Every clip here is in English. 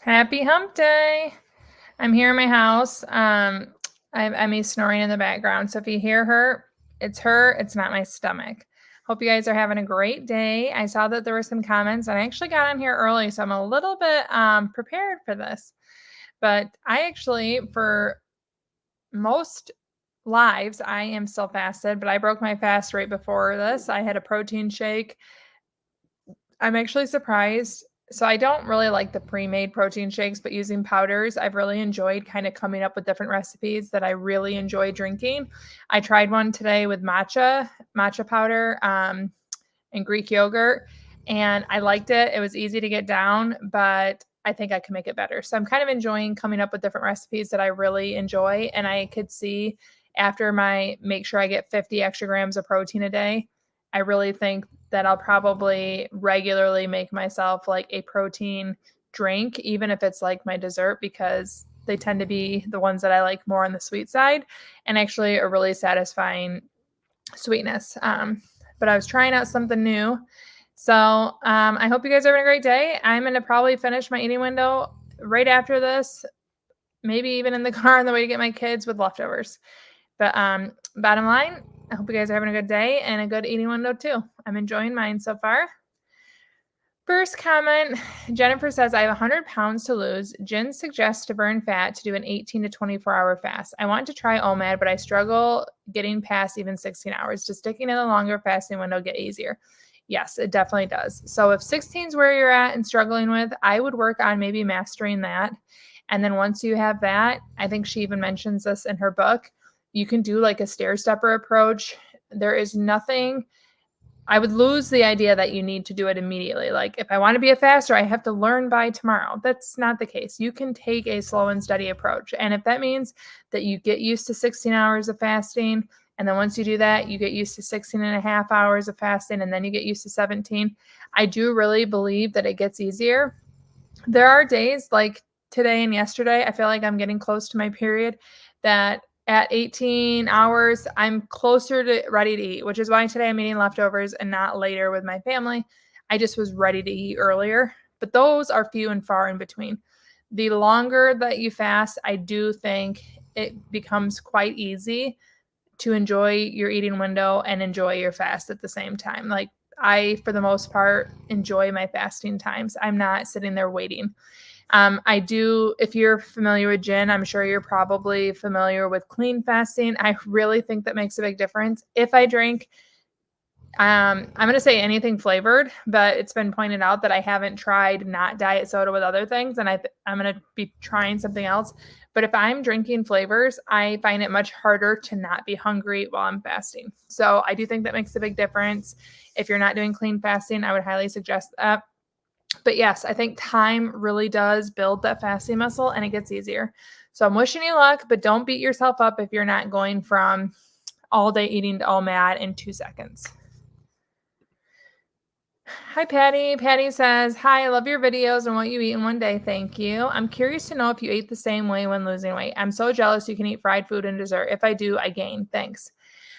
Happy hump day. I'm here in my house. I have Emmy snoring in the background. So if you hear her, it's her. It's not my stomach. Hope you guys are having a great day. I saw that there were some comments and I actually got on here early. So I'm a little bit prepared for this. But I actually, for most lives, I am still fasted, but I broke my fast right before this. I had a protein shake. I'm actually surprised. So I don't really like the pre-made protein shakes, but using powders, I've really enjoyed kind of coming up with different recipes that I really enjoy drinking. I tried one today with matcha powder, and Greek yogurt, and I liked it. It was easy to get down, but I think I can make it better. So I'm kind of enjoying coming up with different recipes that I really enjoy, and I could see after my make sure I get 50 extra grams of protein a day, I really think that I'll probably regularly make myself like a protein drink, even if it's like my dessert, because they tend to be the ones that I like more on the sweet side and actually a really satisfying sweetness. But I was trying out something new. So I hope you guys are having a great day. I'm going to probably finish my eating window right after this, maybe even in the car on the way to get my kids with leftovers. But bottom line, I hope you guys are having a good day and a good eating window too. I'm enjoying mine so far. First comment, Jennifer says, I have 100 pounds to lose. Jen suggests to burn fat to do an 18 to 24-hour fast. I want to try OMAD, but I struggle getting past even 16 hours. Does sticking in the longer fasting window get easier? Yes, it definitely does. So if 16 is where you're at and struggling with, I would work on maybe mastering that. And then once you have that, I think she even mentions this in her book, you can do like a stair stepper approach. There is nothing I would lose the idea that you need to do it immediately. Like, if I want to be a faster, I have to learn by tomorrow. That's not the case. You can take a slow and steady approach. And if that means that you get used to 16 hours of fasting, and then once you do that, you get used to 16 and a half hours of fasting, and then you get used to 17, I do really believe that it gets easier. There are days like today and yesterday, I feel like I'm getting close to my period that at 18 hours, I'm closer to ready to eat, which is why today I'm eating leftovers and not later with my family. I just was ready to eat earlier, but those are few and far in between. The longer that you fast, I do think it becomes quite easy to enjoy your eating window and enjoy your fast at the same time. Like, I, for the most part, enjoy my fasting times. I'm not sitting there waiting. I do, if you're familiar with gin, I'm sure you're probably familiar with clean fasting. I really think that makes a big difference. If I drink, I'm going to say anything flavored, but it's been pointed out that I haven't tried not diet soda with other things, and I'm going to be trying something else. But if I'm drinking flavors, I find it much harder to not be hungry while I'm fasting. So I do think that makes a big difference. If you're not doing clean fasting, I would highly suggest that. But yes, I think time really does build that fasting muscle and it gets easier. So I'm wishing you luck, but don't beat yourself up if you're not going from all day eating to all mad in 2 seconds. Hi, Patty. Patty says, hi, I love your videos and what you eat in one day. Thank you. I'm curious to know if you ate the same way when losing weight. I'm so jealous you can eat fried food and dessert. If I do, I gain. Thanks.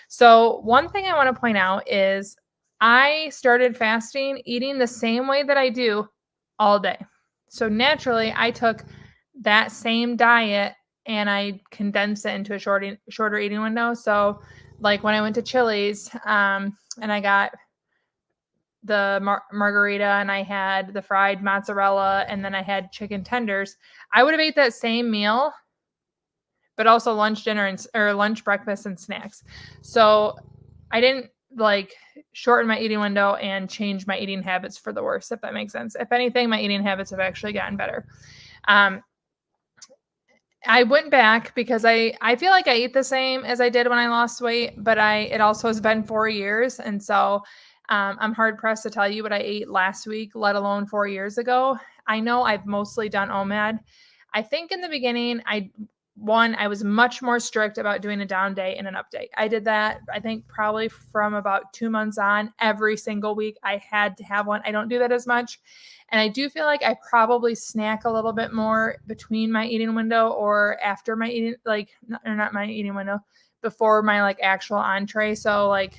So one thing I want to point out is I started fasting, eating the same way that I do all day. So naturally, I took that same diet and I condensed it into a shorter eating window. So, like when I went to Chili's, and I got the margarita and I had the fried mozzarella and then I had chicken tenders, I would have ate that same meal, but also lunch, dinner, or lunch, breakfast, and snacks. So I didn't like shorten my eating window and change my eating habits for the worse, if that makes sense. If anything, my eating habits have actually gotten better. I went back because I feel like I eat the same as I did when I lost weight, but it also has been 4 years. And so I'm hard pressed to tell you what I ate last week, let alone 4 years ago. I know I've mostly done OMAD. I think in the beginning, I was much more strict about doing a down day and an up day. I did that, I think, probably from about 2 months on. Every single week I had to have one. I don't do that as much. And I do feel like I probably snack a little bit more between my eating window or after my eating, like, or not my eating window, before my like actual entree. So like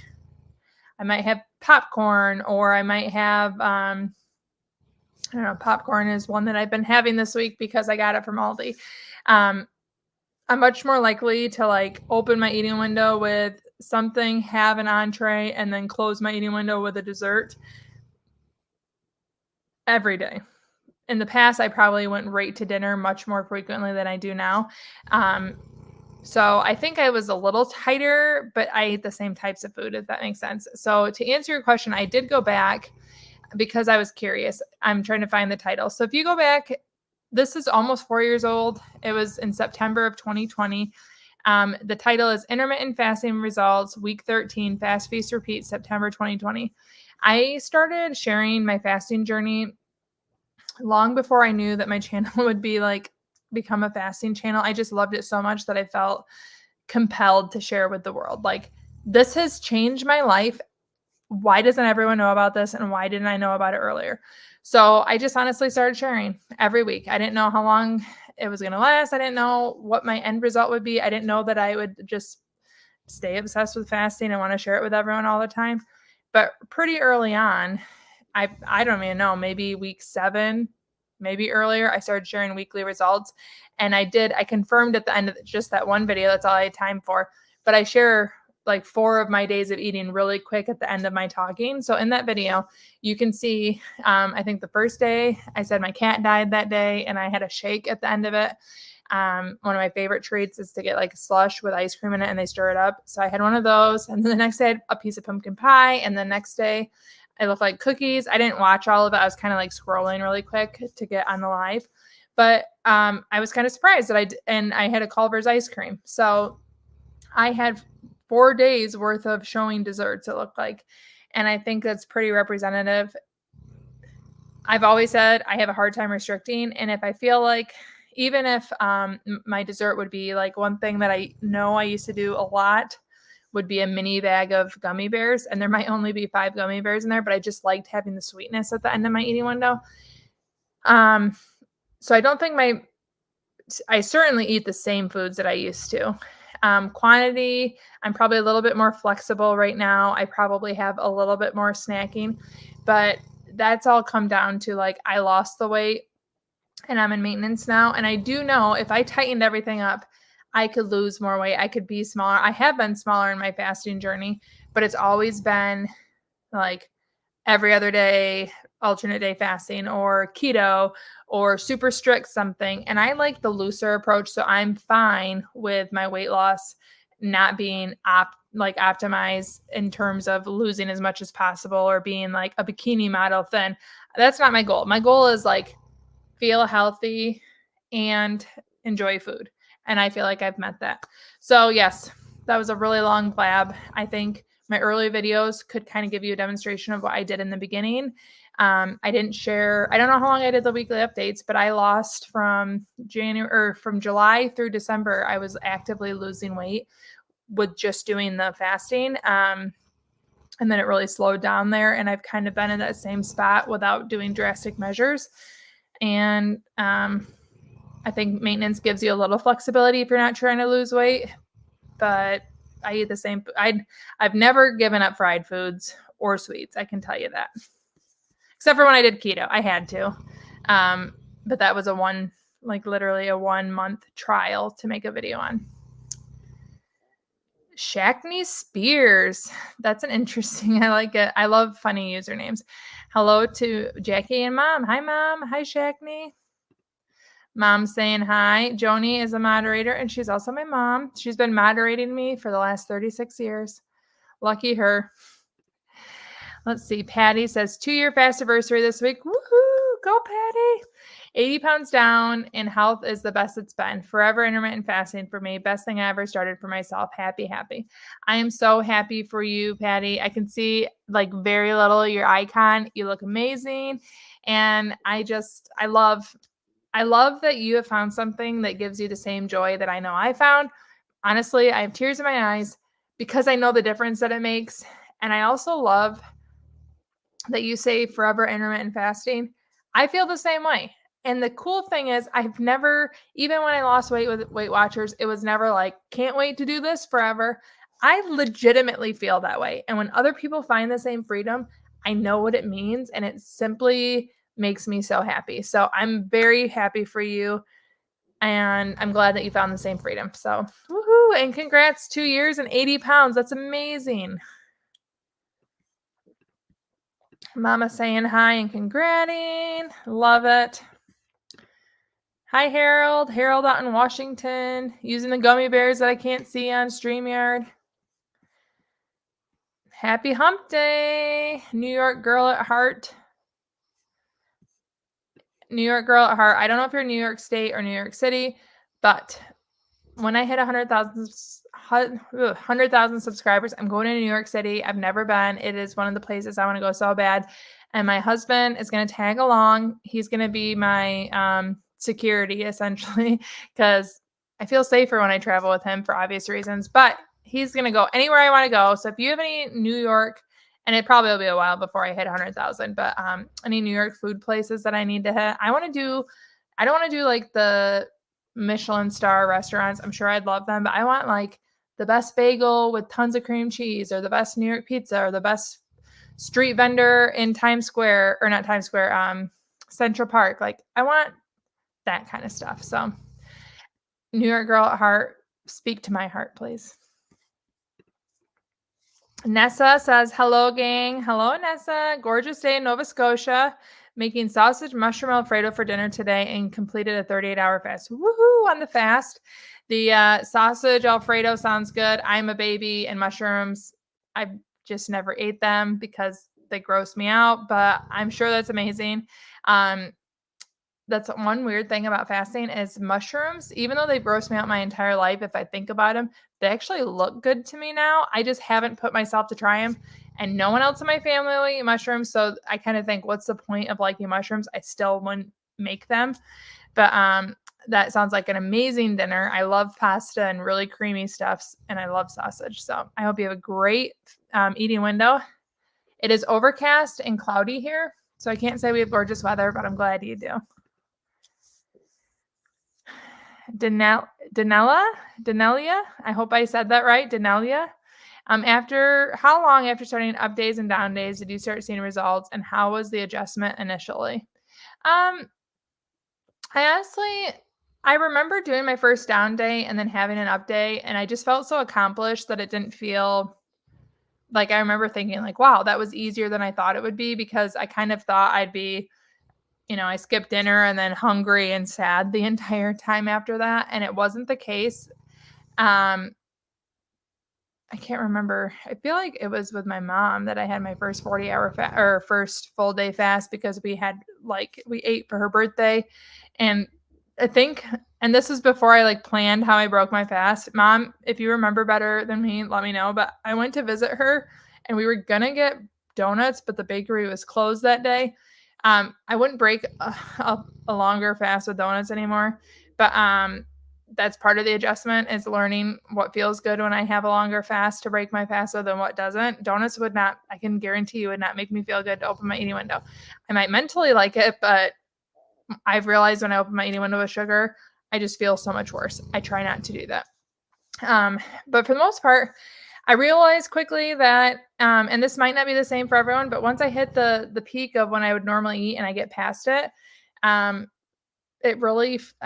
I might have popcorn or I might have I don't know, popcorn is one that I've been having this week because I got it from Aldi. I'm much more likely to like open my eating window with something, have an entree, and then close my eating window with a dessert every day. In the past, I probably went right to dinner much more frequently than I do now. So I think I was a little tighter, but I ate the same types of food, if that makes sense. So to answer your question, I did go back because I was curious. I'm trying to find the title. So if you go back, this is almost 4 years old. It was in September of 2020. The title is Intermittent Fasting Results, Week 13, Fast Feast Repeat, September 2020. I started sharing my fasting journey long before I knew that my channel would be like become a fasting channel. I just loved it so much that I felt compelled to share with the world. Like, this has changed my life. Why doesn't everyone know about this? And why didn't I know about it earlier? So I just honestly started sharing every week. I didn't know how long it was going to last. I didn't know what my end result would be. I didn't know that I would just stay obsessed with fasting and want to share it with everyone all the time. But pretty early on, I don't even know, maybe week 7, maybe earlier, I started sharing weekly results. And I confirmed at the end of just that one video. That's all I had time for. But I share like 4 of my days of eating really quick at the end of my talking. So in that video, you can see, I think the first day I said my cat died that day and I had a shake at the end of it. One of my favorite treats is to get like a slush with ice cream in it and they stir it up. So I had one of those. And then the next day I had a piece of pumpkin pie. And the next day it looked like cookies. I didn't watch all of it. I was kind of like scrolling really quick to get on the live. But I was kind of surprised that I had a Culver's ice cream. So I had 4 days worth of showing desserts, it looked like. And I think that's pretty representative. I've always said I have a hard time restricting. And if I feel like, even if my dessert would be like one thing that I know I used to do a lot would be a mini bag of gummy bears. And there might only be 5 gummy bears in there, but I just liked having the sweetness at the end of my eating window. So I don't think I certainly eat the same foods that I used to. Quantity, I'm probably a little bit more flexible right now. I probably have a little bit more snacking, but that's all come down to like I lost the weight and I'm in maintenance now. And I do know if I tightened everything up, I could lose more weight. I could be smaller. I have been smaller in my fasting journey, but it's always been like every other day, alternate day fasting or keto or super strict something. And I like the looser approach. So I'm fine with my weight loss not being optimized in terms of losing as much as possible or being like a bikini model thin. That's not my goal. My goal is like feel healthy and enjoy food. And I feel like I've met that. So yes, that was a really long blab. I think my early videos could kind of give you a demonstration of what I did in the beginning. I didn't share, I don't know how long I did the weekly updates, but I lost from July through December. I was actively losing weight with just doing the fasting. And then it really slowed down there. And I've kind of been in that same spot without doing drastic measures. And I think maintenance gives you a little flexibility if you're not trying to lose weight, but I eat the same. I've never given up fried foods or sweets. I can tell you that, except for when I did keto, I had to. But that was literally a 1-month trial to make a video on. Shackney Spears. That's an interesting. I like it. I love funny usernames. Hello to Jackie and Mom. Hi, Mom. Hi, Shackney. Mom saying hi. Joni is a moderator, and she's also my mom. She's been moderating me for the last 36 years. Lucky her. Let's see. Patty says 2-year fast anniversary this week. Woohoo! Go, Patty. 80 pounds down, and health is the best it's been. Forever intermittent fasting for me. Best thing I ever started for myself. Happy, happy. I am so happy for you, Patty. I can see like very little your icon. You look amazing. And I love that you have found something that gives you the same joy that I know I found. Honestly, I have tears in my eyes because I know the difference that it makes. And I also love that you say forever intermittent fasting. I feel the same way. And the cool thing is I've never, even when I lost weight with Weight Watchers, it was never like, can't wait to do this forever. I legitimately feel that way. And when other people find the same freedom, I know what it means. And it's simply makes me so happy. So I'm very happy for you. And I'm glad that you found the same freedom. So, woohoo! And congrats, 2 years and 80 pounds. That's amazing. Mama saying hi and congrating. Love it. Hi, Harold. Harold out in Washington, using the gummy bears that I can't see on StreamYard. Happy hump day. New York girl at heart. New York girl at heart. I don't know if you're New York State or New York City, but when I hit 100,000 subscribers, I'm going to New York City. I've never been. It is one of the places I want to go so bad. And my husband is going to tag along. He's going to be my security, essentially, because I feel safer when I travel with him for obvious reasons. But he's going to go anywhere I want to go. So if you have any New York, and it probably will be a while before I hit 100,000, but any New York food places that I need to hit, I don't want to do like the Michelin star restaurants. I'm sure I'd love them, but I want like the best bagel with tons of cream cheese, or the best New York pizza, or the best street vendor in Times Square, or not Times Square, Central Park. Like I want that kind of stuff. So New York girl at heart, speak to my heart, please. Nessa says, hello, gang. Hello, Nessa. Gorgeous day in Nova Scotia. Making sausage mushroom Alfredo for dinner today and completed a 38-hour fast. Woohoo on the fast. The sausage Alfredo sounds good. I'm a baby, and mushrooms, I've just never ate them because they gross me out, but I'm sure that's amazing. That's one weird thing about fasting is mushrooms, even though they gross me out my entire life, if I think about them, they actually look good to me now. I just haven't put myself to try them, and no one else in my family will eat mushrooms. So I kind of think, what's the point of liking mushrooms? I still wouldn't make them. But that sounds like an amazing dinner. I love pasta and really creamy stuffs, and I love sausage. So I hope you have a great eating window. It is overcast and cloudy here, so I can't say we have gorgeous weather, but I'm glad you do. Danelia, I hope I said that right, Danelia. How long after starting up days and down days did you start seeing results, and how was the adjustment initially? I remember doing my first down day and then having an up day, and I just felt so accomplished that it didn't feel like, I remember thinking like, wow, that was easier than I thought it would be, because I kind of thought I'd be, I skipped dinner and then hungry and sad the entire time after that. And it wasn't the case. I can't remember. I feel like it was with my mom that I had my first 40-hour or first full day fast, because we ate for her birthday. And I think, and this is before I planned how I broke my fast. Mom, if you remember better than me, let me know. But I went to visit her and we were going to get donuts, but the bakery was closed that day. I wouldn't break a longer fast with donuts anymore, but that's part of the adjustment, is learning what feels good when I have a longer fast to break my fast with and what doesn't. Donuts would not, I can guarantee you, would not make me feel good to open my eating window. I might mentally like it, but I've realized when I open my eating window with sugar, I just feel so much worse. I try not to do that. But for the most part, I realized quickly that, and this might not be the same for everyone, but once I hit the peak of when I would normally eat and I get past it, I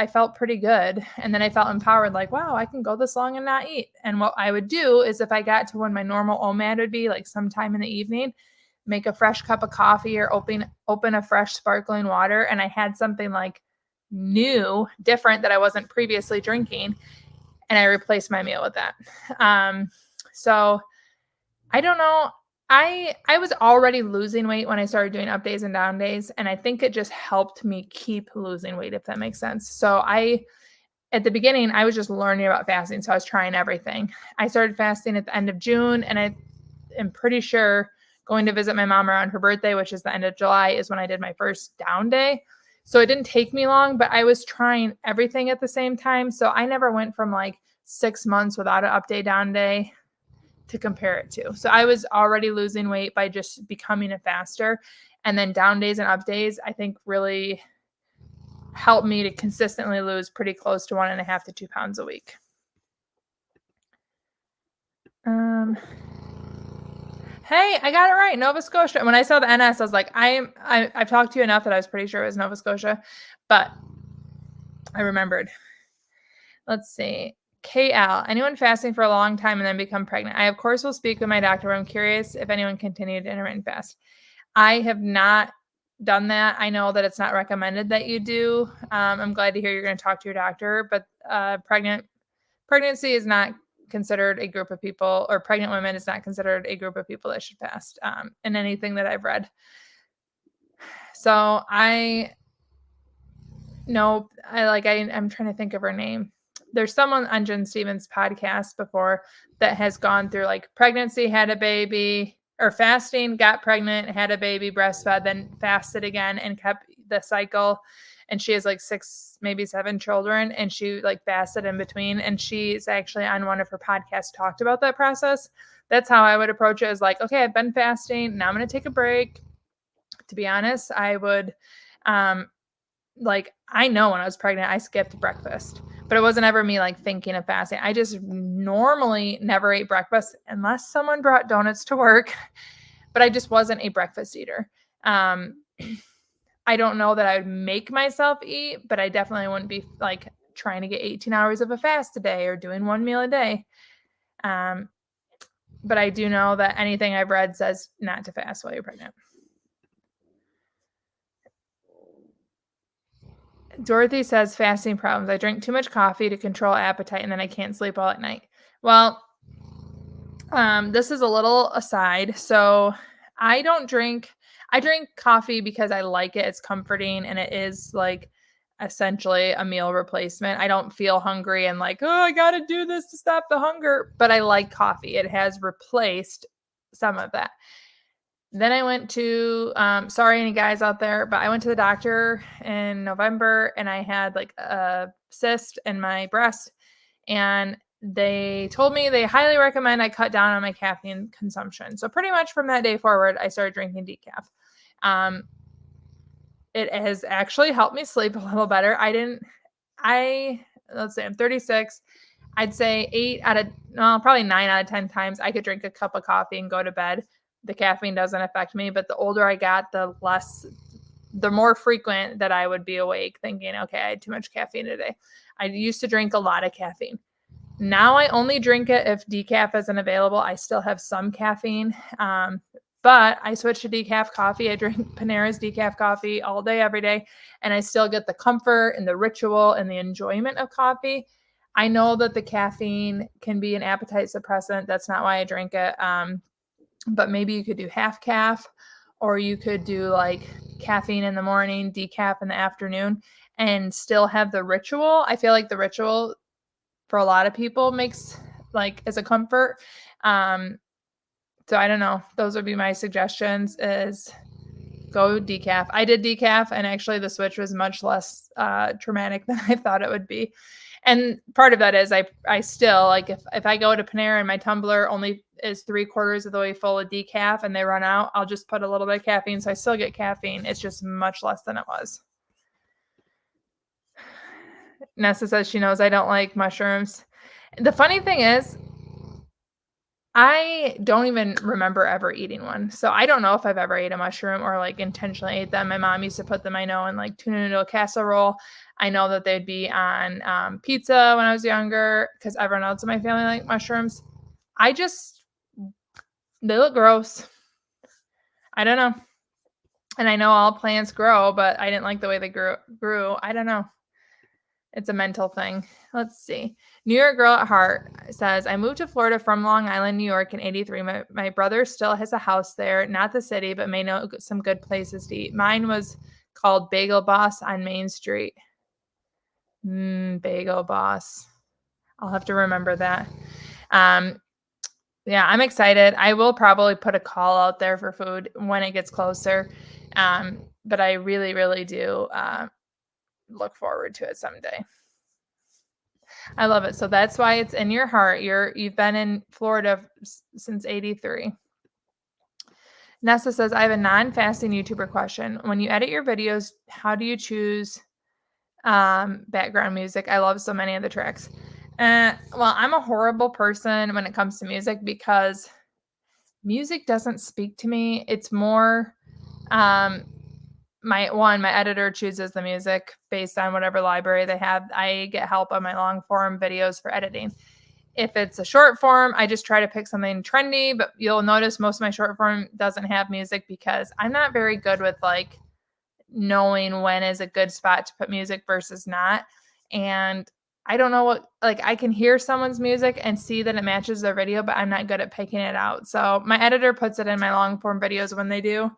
felt pretty good. And then I felt empowered, like, wow, I can go this long and not eat. And what I would do is, if I got to when my normal OMAD would be, like sometime in the evening, make a fresh cup of coffee or open a fresh sparkling water. And I had something like new, different, that I wasn't previously drinking. And I replaced my meal with that. So I don't know. I was already losing weight when I started doing up days and down days. And I think it just helped me keep losing weight, if that makes sense. So at the beginning, I was just learning about fasting. So I was trying everything. I started fasting at the end of June, and I am pretty sure going to visit my mom around her birthday, which is the end of July, is when I did my first down day. So it didn't take me long, but I was trying everything at the same time. So I never went from 6 months without an up day, down day to compare it to. So I was already losing weight by just becoming a faster. And then down days and up days, I think, really helped me to consistently lose pretty close to 1.5 to 2 pounds a week. Hey, I got it right. Nova Scotia. When I saw the NS, I was like, I've talked to you enough that I was pretty sure it was Nova Scotia, but I remembered. Let's see. KL, anyone fasting for a long time and then become pregnant? I, of course, will speak with my doctor, but I'm curious if anyone continued intermittent fast. I have not done that. I know that it's not recommended that you do. I'm glad to hear you're going to talk to your doctor, but pregnancy is not considered a group of people, or pregnant women is not considered a group of people that should fast in anything that I've read. So I'm trying to think of her name. There's someone on Jen Stevens' podcast before that has gone through like pregnancy, had a baby, or fasting, got pregnant, had a baby, breastfed, then fasted again and kept the cycle. And she has like 6, maybe 7 children, and she like fasted in between. And she's actually on one of her podcasts talked about that process. That's how I would approach it, is like, okay, I've been fasting. Now I'm going to take a break. To be honest, I would, I know when I was pregnant, I skipped breakfast, but it wasn't ever me like thinking of fasting. I just normally never ate breakfast unless someone brought donuts to work, but I just wasn't a breakfast eater. I don't know that I would make myself eat, but I definitely wouldn't be like trying to get 18 hours of a fast a day or doing one meal a day. But I do know that anything I've read says not to fast while you're pregnant. Dorothy says fasting problems. I drink too much coffee to control appetite, and then I can't sleep all at night. Well, this is a little aside. So I drink coffee because I like it. It's comforting, and it is like essentially a meal replacement. I don't feel hungry and like, oh, I got to do this to stop the hunger, but I like coffee. It has replaced some of that. Then I went to, sorry, any guys out there, but I went to the doctor in November and I had like a cyst in my breast. And they told me they highly recommend I cut down on my caffeine consumption. So pretty much from that day forward, I started drinking decaf. It has actually helped me sleep a little better. Let's say I'm 36. I'd say probably 9 out of 10 times I could drink a cup of coffee and go to bed. The caffeine doesn't affect me, but the older I got, the more frequent that I would be awake thinking, okay, I had too much caffeine today. I used to drink a lot of caffeine. Now I only drink it if decaf isn't available. I still have some caffeine, but I switched to decaf coffee. I drink Panera's decaf coffee all day, every day, and I still get the comfort and the ritual and the enjoyment of coffee. I know that the caffeine can be an appetite suppressant. That's not why I drink it. But maybe you could do half calf, or you could do like caffeine in the morning, decaf in the afternoon, and still have the ritual. I feel like the ritual for a lot of people makes like as a comfort. So I don't know. Those would be my suggestions, is go decaf. I did decaf, and actually the switch was much less traumatic than I thought it would be. And part of that is I still like, if I go to Panera and my tumbler only is 3/4 of the way full of decaf and they run out, I'll just put a little bit of caffeine. So I still get caffeine. It's just much less than it was. Nessa says she knows I don't like mushrooms. The funny thing is, I don't even remember ever eating one. So I don't know if I've ever ate a mushroom or like intentionally ate them. My mom used to put them, I know, in like tuna noodle casserole. I know that they'd be on pizza when I was younger because everyone else in my family liked mushrooms. They look gross. I don't know. And I know all plants grow, but I didn't like the way they grew. I don't know. It's a mental thing. Let's see. New York Girl at Heart says, I moved to Florida from Long Island, New York in 83. My brother still has a house there, not the city, but may know some good places to eat. Mine was called Bagel Boss on Main Street. Bagel Boss. I'll have to remember that. Yeah, I'm excited. I will probably put a call out there for food when it gets closer. But I really, really do look forward to it someday. I love it. So that's why it's in your heart. You've been in Florida since 83. Nessa says, I have a non-fasting YouTuber question. When you edit your videos, how do you choose background music? I love so many of the tracks. Well, I'm a horrible person when it comes to music because music doesn't speak to me. It's more, my editor chooses the music based on whatever library they have. I get help on my long form videos for editing. If it's a short form, I just try to pick something trendy, but you'll notice most of my short form doesn't have music because I'm not very good with like knowing when is a good spot to put music versus not. And I don't know what, like, I can hear someone's music and see that it matches their video, but I'm not good at picking it out. So my editor puts it in my long form videos when they do.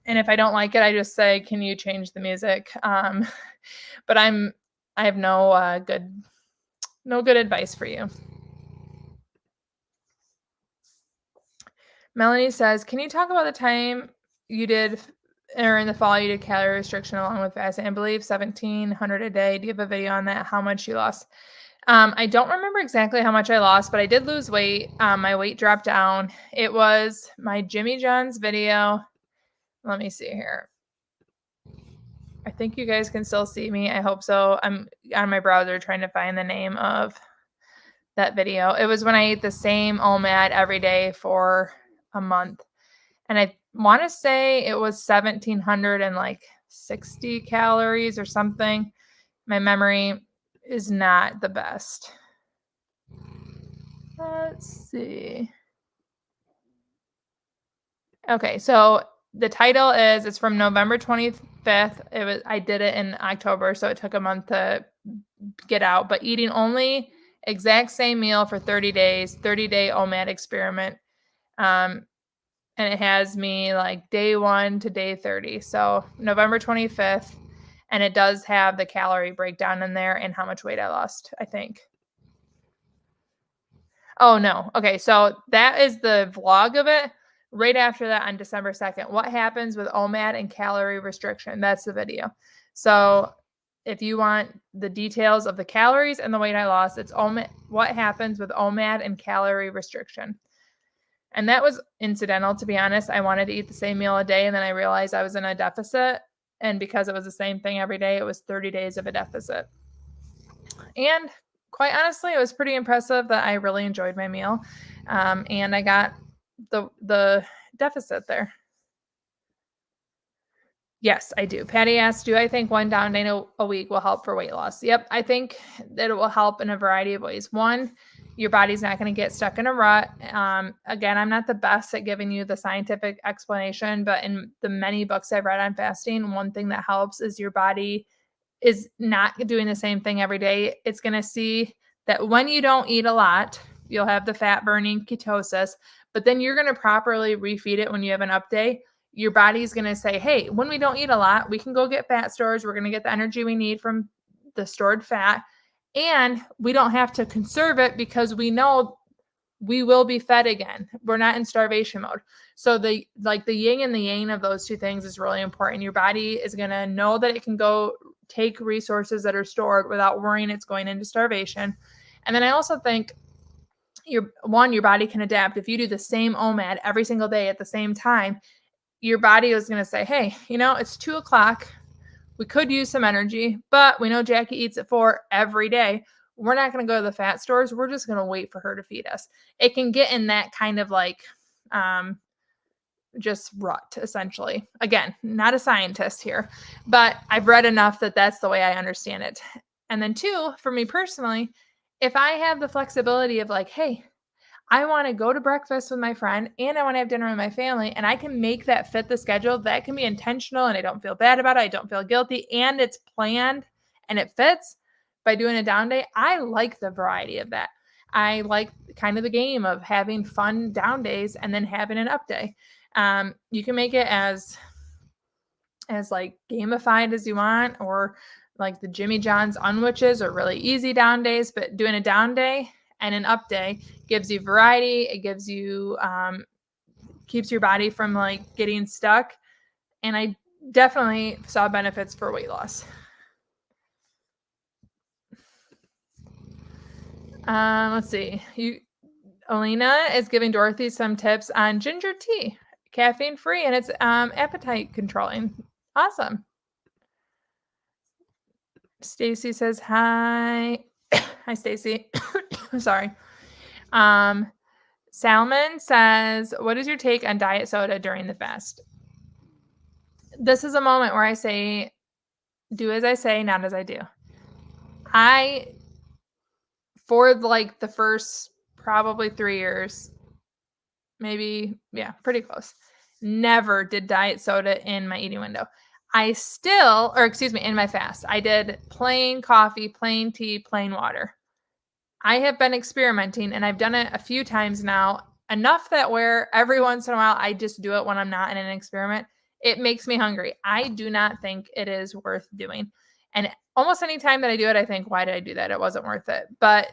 And if I don't like it, I just say, can you change the music? But I have no good advice for you. Melanie says, can you talk about the time you did, or in the fall you did calorie restriction along with fasting? I believe 1,700 a day. Do you have a video on that? How much you lost? I don't remember exactly how much I lost, but I did lose weight. My weight dropped down. It was my Jimmy John's video. Let me see here. I think you guys can still see me. I hope so. I'm on my browser trying to find the name of that video. It was when I ate the same OMAD every day for a month. And I want to say it was 1,760 calories or something. My memory is not the best. Let's see. Okay, so the title is, it's from November 25th. I did it in October, so it took a month to get out, but eating only exact same meal for 30 days, 30-day OMAD experiment. And it has me like day 1 to day 30. So November 25th, and it does have the calorie breakdown in there and how much weight I lost, I think. Oh, no. Okay, so that is the vlog of it. Right after that on December 2nd, what happens with OMAD and calorie restriction? That's the video. So if you want the details of the calories and the weight I lost, it's OMAD, what happens with OMAD and calorie restriction. And that was incidental, to be honest. I wanted to eat the same meal a day, and then I realized I was in a deficit. And because it was the same thing every day, it was 30 days of a deficit. And quite honestly, it was pretty impressive that I really enjoyed my meal. And I got the deficit there. Yes, I do. Patty asked, do I think one down day a week will help for weight loss? Yep, I think that it will help in a variety of ways. One, your body's not going to get stuck in a rut. Again, I'm not the best at giving you the scientific explanation, but in the many books I've read on fasting, one thing that helps is your body is not doing the same thing every day. It's going to see that when you don't eat a lot, you'll have the fat burning ketosis, but then you're going to properly refeed it when you have an up day. Your body's going to say, hey, when we don't eat a lot, we can go get fat stores. We're going to get the energy we need from the stored fat. And we don't have to conserve it because we know we will be fed again. We're not in starvation mode. So the yin and the yang of those two things is really important. Your body is going to know that it can go take resources that are stored without worrying it's going into starvation. And then I also think your body can adapt. If you do the same OMAD every single day at the same time, your body is going to say, hey, it's 2:00. We could use some energy, but we know Jackie eats at 4 every day. We're not going to go to the fat stores. We're just going to wait for her to feed us. It can get in that kind of like just rut, essentially. Again, not a scientist here, but I've read enough that that's the way I understand it. And then 2, for me personally, if I have the flexibility of like, hey, I want to go to breakfast with my friend and I want to have dinner with my family, and I can make that fit the schedule, that can be intentional and I don't feel bad about it. I don't feel guilty and it's planned and it fits by doing a down day. I like the variety of that. I like kind of the game of having fun down days and then having an up day. You can make it as like gamified as you want, or like the Jimmy John's unwitches are really easy down days, but doing a down day and an up day gives you variety. It gives you, keeps your body from like getting stuck. And I definitely saw benefits for weight loss. Let's see. Alina is giving Dorothy some tips on ginger tea, caffeine free, and it's appetite controlling. Awesome. Stacy says hi. Hi, Stacy. Sorry. Salmon says, what is your take on diet soda during the fast? This is a moment where I say, do as I say, not as I do. I, for like the first probably 3 years, maybe, yeah, pretty close, never did diet soda in my eating window. In my fast, I did plain coffee, plain tea, plain water. I have been experimenting and I've done it a few times now, enough that where every once in a while I just do it when I'm not in an experiment. It makes me hungry. I do not think it is worth doing. And almost any time that I do it, I think, why did I do that? It wasn't worth it. But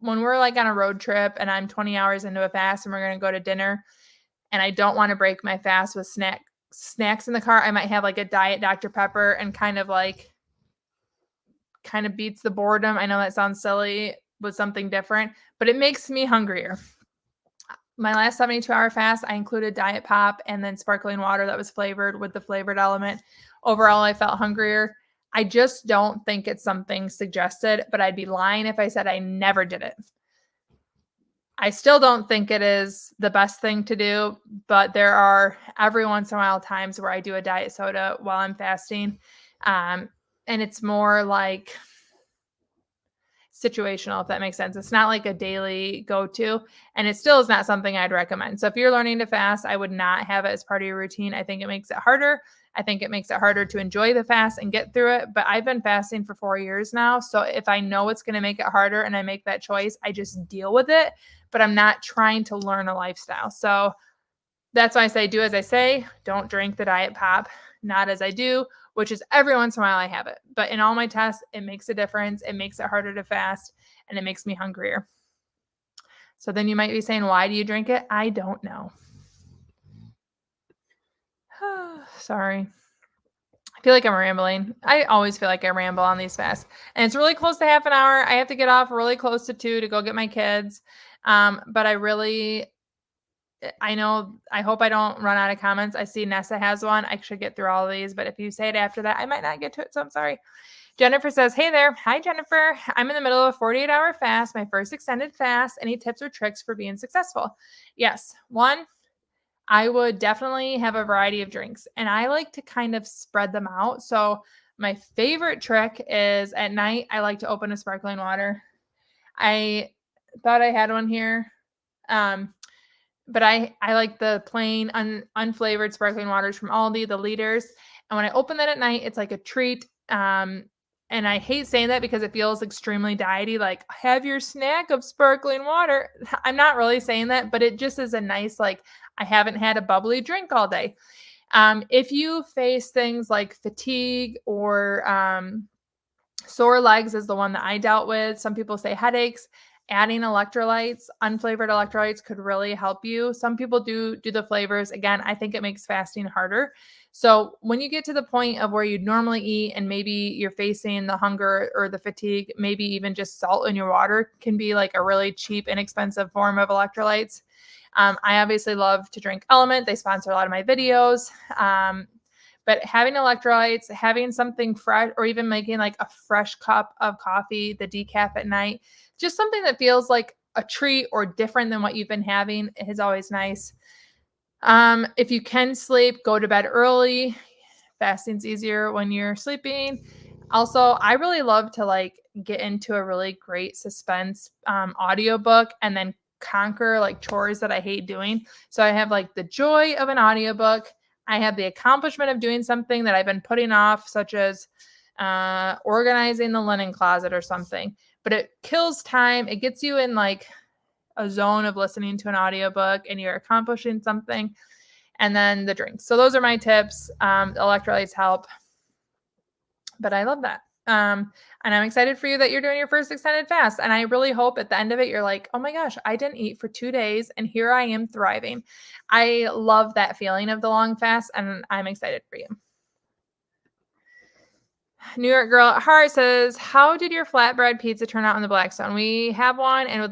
when we're like on a road trip and I'm 20 hours into a fast and we're going to go to dinner and I don't want to break my fast with snacks in the car, I might have like a diet Dr. Pepper and kind of beats the boredom. I know that sounds silly with something different, but it makes me hungrier. My last 72-hour fast, I included diet pop and then sparkling water that was flavored with the flavored element. Overall, I felt hungrier. I just don't think it's something suggested, but I'd be lying if I said I never did it. I still don't think it is the best thing to do, but there are every once in a while times where I do a diet soda while I'm fasting. And it's more like situational, if that makes sense. It's not like a daily go-to, and it still is not something I'd recommend. So if you're learning to fast, I would not have it as part of your routine. I think it makes it harder. I think it makes it harder to enjoy the fast and get through it. But I've been fasting for 4 years now. So if I know it's going to make it harder and I make that choice, I just deal with it. But I'm not trying to learn a lifestyle. So that's why I say do as I say. Don't drink the diet pop, not as I do, which is every once in a while I have it. But in all my tests, it makes a difference. It makes it harder to fast, and it makes me hungrier. So then you might be saying, why do you drink it? I don't know. Sorry. I feel like I'm rambling. I always feel like I ramble on these fasts. And it's really close to half an hour. I have to get off really close to 2 to go get my kids. But I know, I hope I don't run out of comments. I see Nessa has one. I should get through all of these, but if you say it after that, I might not get to it. So I'm sorry. Jennifer says, hey there. Hi, Jennifer. I'm in the middle of a 48-hour fast, my first extended fast. Any tips or tricks for being successful? Yes. One, I would definitely have a variety of drinks, and I like to kind of spread them out. So my favorite trick is at night, I like to open a sparkling water. I thought I had one here. But I like the plain unflavored sparkling waters from Aldi, the liters. And when I open that at night, it's like a treat. And I hate saying that because it feels extremely diety, like have your snack of sparkling water. I'm not really saying that, but it just is a nice, like, I haven't had a bubbly drink all day. If you face things like fatigue or sore legs is the one that I dealt with. Some people say headaches. Adding electrolytes, unflavored electrolytes could really help you. Some people do the flavors. Again, I think it makes fasting harder. So when you get to the point of where you'd normally eat and maybe you're facing the hunger or the fatigue, maybe even just salt in your water can be like a really cheap, inexpensive form of electrolytes. I obviously love to drink Element. They sponsor a lot of my videos. But having electrolytes, having something fresh, or even making like a fresh cup of coffee, the decaf at night, just something that feels like a treat or different than what you've been having is always nice. If you can sleep, go to bed early. Fasting's easier when you're sleeping. Also, I really love to like get into a really great suspense audiobook and then conquer like chores that I hate doing. So I have like the joy of an audiobook. I have the accomplishment of doing something that I've been putting off, such as organizing the linen closet or something. But it kills time. It gets you in like a zone of listening to an audiobook and you're accomplishing something. And then the drinks. So those are my tips. Electrolytes help. But I love that. And I'm excited for you that you're doing your first extended fast. And I really hope at the end of it, you're like, oh my gosh, I didn't eat for 2 days and here I am thriving. I love that feeling of the long fast and I'm excited for you. New York Girl at Heart says, how did your flatbread pizza turn out in the Blackstone? We have one and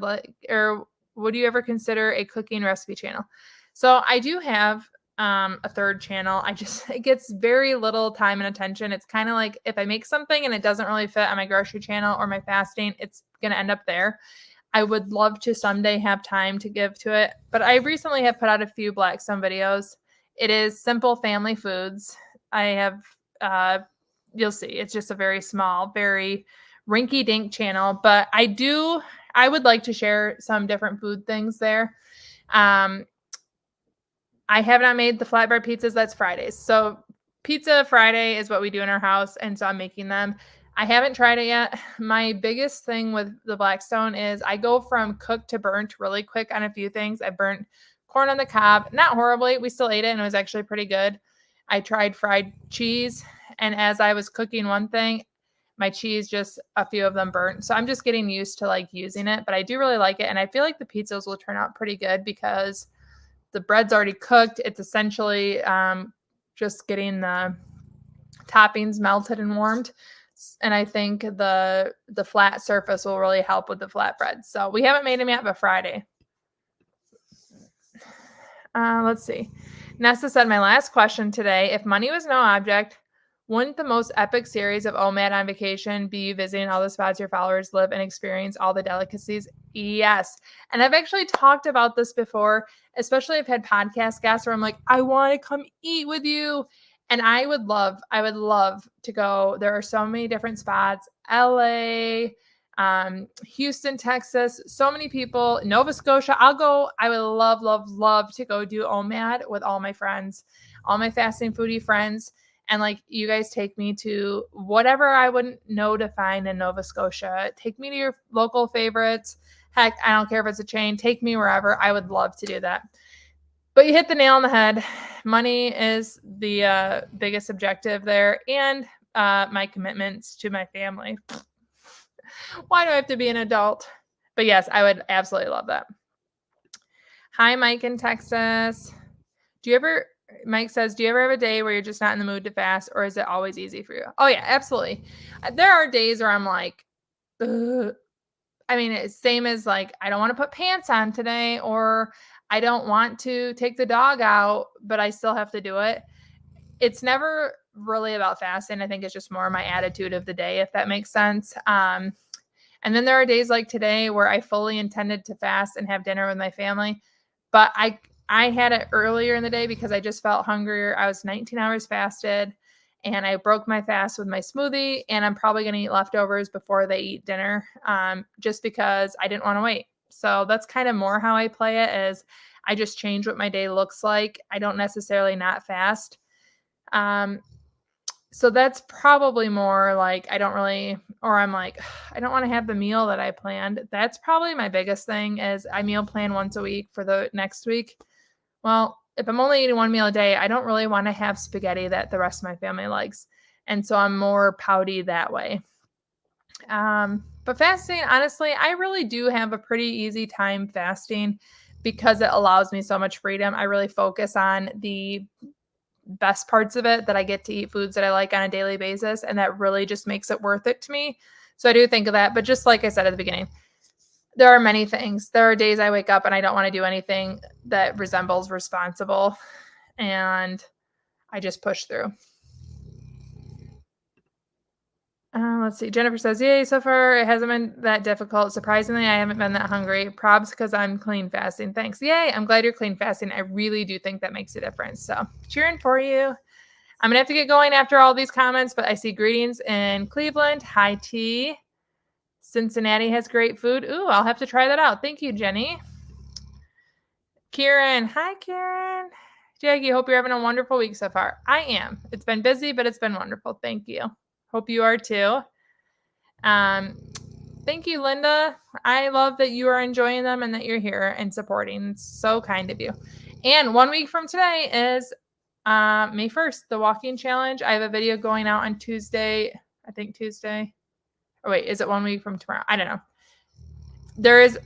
would you ever consider a cooking recipe channel? So I do have a third channel. It gets very little time and attention. It's kind of like if I make something and it doesn't really fit on my grocery channel or my fasting, it's going to end up there. I would love to someday have time to give to it, but I recently have put out a few Blackstone videos. It is simple family foods. I have, you'll see, it's just a very small, very rinky-dink channel, but I would like to share some different food things there. Um, I have not made the flatbread pizzas. That's Fridays. So pizza Friday is what we do in our house, and so I'm making them. I haven't tried it yet. My biggest thing with the Blackstone is I go from cooked to burnt really quick on a few things. I burnt corn on the cob, not horribly. We still ate it, and it was actually pretty good. I tried fried cheese, and as I was cooking one thing, my cheese, just a few of them burnt. So I'm just getting used to like using it, but I do really like it, and I feel like the pizzas will turn out pretty good because the bread's already cooked. It's essentially just getting the toppings melted and warmed. And I think the flat surface will really help with the flatbread. So we haven't made them yet, but Friday. Let's see. Nessa said, my last question today, if money was no object, wouldn't the most epic series of OMAD on vacation be you visiting all the spots your followers live and experience all the delicacies? Yes. And I've actually talked about this before, especially I've had podcast guests where I'm like, I want to come eat with you. And I would love to go. There are so many different spots, LA, Houston, Texas, so many people, Nova Scotia. I'll go. I would love to go do OMAD with all my friends, all my fasting foodie friends. And like, you guys take me to whatever I wouldn't know to find in Nova Scotia. Take me to your local favorites. Heck, I don't care if it's a chain. Take me wherever. I would love to do that. But you hit the nail on the head. Money is the biggest objective there, and my commitments to my family. Why do I have to be an adult? But yes, I would absolutely love that. Hi, Mike in Texas. Mike says, do you ever have a day where you're just not in the mood to fast, or is it always easy for you? Oh yeah, absolutely. There are days where I'm like, ugh. I mean, it's same as like, I don't want to put pants on today, or I don't want to take the dog out, but I still have to do it. It's never really about fasting. I think it's just more my attitude of the day, if that makes sense. And then there are days like today where I fully intended to fast and have dinner with my family, but I had it earlier in the day because I just felt hungrier. I was 19 hours fasted, and I broke my fast with my smoothie, and I'm probably going to eat leftovers before they eat dinner, just because I didn't want to wait. So that's kind of more how I play it, is I just change what my day looks like. I don't necessarily not fast. So that's probably more like I don't really, or I'm like, I don't want to have the meal that I planned. That's probably my biggest thing, is I meal plan once a week for the next week. Well, if I'm only eating one meal a day, I don't really want to have spaghetti that the rest of my family likes. And so I'm more pouty that way. But fasting, honestly, I really do have a pretty easy time fasting because it allows me so much freedom. I really focus on the best parts of it, that I get to eat foods that I like on a daily basis, and that really just makes it worth it to me. So I do think of that. But just like I said at the beginning, there are many things. There are days I wake up and I don't want to do anything that resembles responsible, and I just push through. Let's see. Jennifer says, yay, so far it hasn't been that difficult. Surprisingly, I haven't been that hungry. Probs because I'm clean fasting. Thanks. Yay. I'm glad you're clean fasting. I really do think that makes a difference. So cheering for you. I'm going to have to get going after all these comments, but I see greetings in Cleveland. Hi, T. Cincinnati has great food. Ooh, I'll have to try that out. Thank you, Jenny. Kieran. Hi, Kieran. Jackie, hope you're having a wonderful week so far. I am. It's been busy, but it's been wonderful. Thank you. Hope you are too. Thank you, Linda. I love that you are enjoying them and that you're here and supporting. It's so kind of you. And 1 week from today is May 1st, the walking challenge. I have a video going out on Tuesday. I think Tuesday. Oh, wait, is it 1 week from tomorrow? I don't know. There is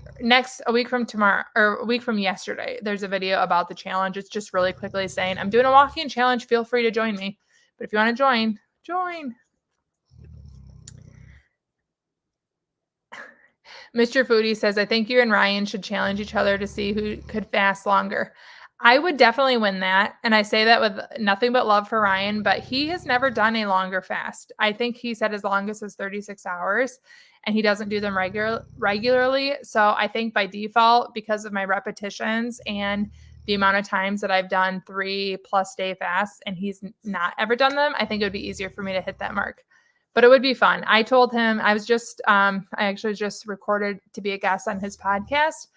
a week from tomorrow, or a week from yesterday. There's a video about the challenge. It's just really quickly saying, I'm doing a walking challenge. Feel free to join me. But if you want to join, join. Mr. Foodie says, I think you and Ryan should challenge each other to see who could fast longer. I would definitely win that. And I say that with nothing but love for Ryan, but he has never done a longer fast. I think he said his longest is 36 hours and he doesn't do them regularly. So I think by default, because of my repetitions and the amount of times that I've done 3+ day fasts and he's not ever done them, I think it would be easier for me to hit that mark. But it would be fun. I told him I actually just recorded to be a guest on his podcast.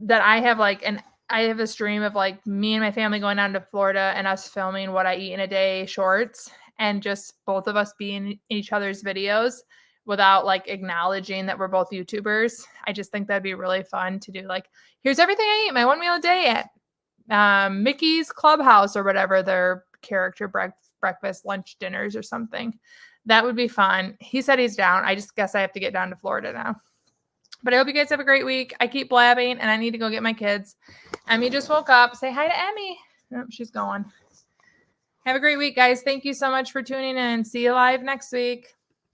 That I have a stream of like me and my family going down to Florida and us filming what I eat in a day shorts and just both of us being in each other's videos without like acknowledging that we're both YouTubers. I just think that'd be really fun to do. Like, here's everything I eat, my 1 meal a day at Mickey's Clubhouse or whatever their character breakfast, lunch, dinners or something. That would be fun. He said he's down. I just guess I have to get down to Florida now. But I hope you guys have a great week. I keep blabbing, and I need to go get my kids. Emmy just woke up. Say hi to Emmy. Oh, she's gone. Have a great week, guys. Thank you so much for tuning in. See you live next week.